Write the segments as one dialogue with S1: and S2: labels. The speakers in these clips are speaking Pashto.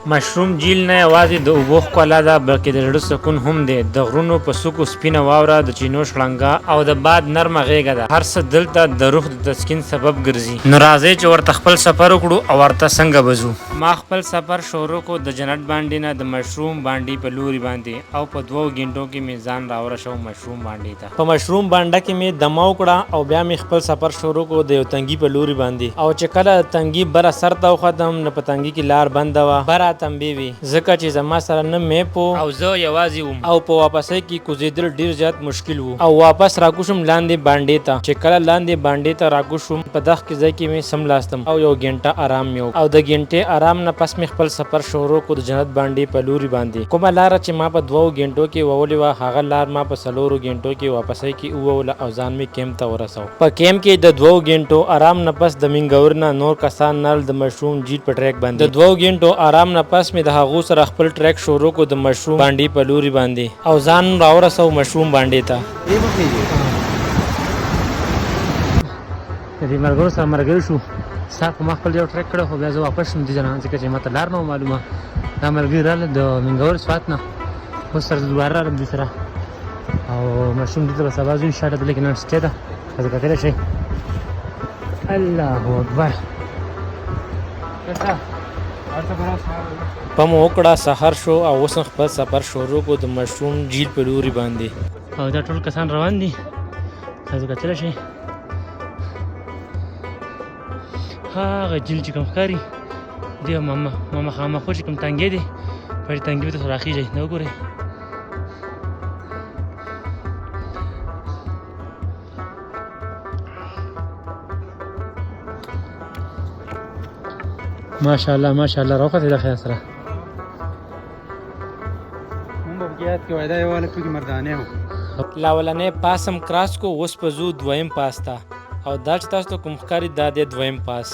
S1: مشروم جیل نه یوازې د اوبو ښکلا ده بلکې د زړه سکون هم دی. د غرونو په څوکو سپینه واوره، د چینو شړنګا او د باد نرمه غیږه ده. هر څه دلته د روح د تسکین سبب ګرځي. نو راځئ چې ورته خپل سفر وکړو او ورته څنګه بځو. ما خپل سفر شروع کو د جنت باندې نه، د مشروم باندې په لوري باندې، او په 2 غنټو کې مې ځان راورسو مشروم باندې ته. په مشروم باندې کې مې دمه وکړه او بیا مې خپل سفر شروع کو د یو تنګي په لوري باندې. او چې کله تنګي بره سر ته وختم نه په تنګي کې لار بنده وه، بره تنبی وي، ځکه چې زما سره نه میپ او زه یوازې وم او په واپسۍ کې کوزېدل ډیر زیات مشکل وو. او واپس راکوشم لاندې باندې ته. چې کله لاندې باندې ته راکوشم په دغه کې ځای کې مې سملاستم او یو غنټه آرام مې وکړ. او د غنټې آرام نه پس مې خپل سفر شروع کو د جنت باندې په لوري باندې. کومه لار چې ما په 2 غنټو کې وولې وه، هغه لار ما په 4 غنټو کې واپسۍ کې ووله او ځان مې کیمپ ته ورسو. په کیمپ کې د 2 غنټو آرام نه پس د منګور نه نور کسان نل د مشروم جیل په ټریک باندې. د 2 غنټو آرام نه پس مې د هغو سره خپل ټریک شروع کو د مشروم باندې په لوري باندې او ځان راورسو مشروم باندې ته. د دې ملګرو سره ملګري شو، صاحب ما خپل یو ټریک کړی خو بیا زه واپس شوم دې ځای نه، ځکه چې ماته لار نه معلومه. دا ملګري راغله د منګور سوات نه، اوس سره زه دوباره راغلم دې سره او مشروم دې ته به سبا ځو انشاءالله. دلته کې نن سټې ده، تاسو کتلی شئ. الله اکبر. په مو وکړه سحر شو او اوس خپل سفر شروع کو د مشروم جیل په لوري باندې. او دا ټول کسان روان دي، تاسو کتلی شئ. هغه جیل چې کوم ښکاري دی مخامخ چې کوم تنګې دی په دې تنګې به تاسو راخیږئ نه وګورئ. ماشاءالله ماشاءالله راوخته د خیر سره.
S2: مونږ به یاد کې وایدا یو والا پکې مردانه و.
S1: لاولنې پاسم کراس کو، اوس په زو دویم پاس ته. او دا چې تاسو ته کوم ښکاري دا دی دویم پاس.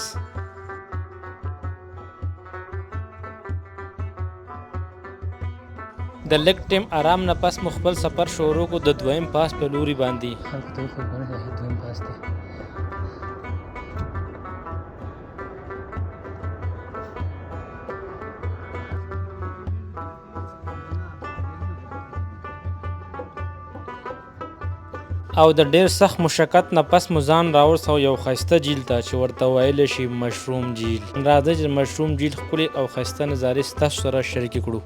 S1: د لږ ټیم آرام نه پس مو خپل سفر شروع کو د دویم پاس په لوري باندې. دویم پاس دی. او د ډیر سخت مشقت نه پس مو ځان راورسو یو ښایسته جیل ته چې ورته ویلی شي مشروم جیل. راځئ چې مشروم جیل ښکلې او ښایسته نظارې ستاسو سره شریکې کړو.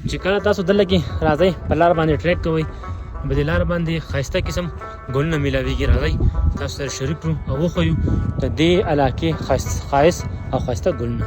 S1: چې کله تاسو دلته کې راځئ په لار باندې ټریک کوئ، په دې لار باندې ښایسته قسم ګلونه میلاویږي. راځئ تاسو سره شریک کړو او وښیو د دې علاقې ښایست او ښایسته ګلونه.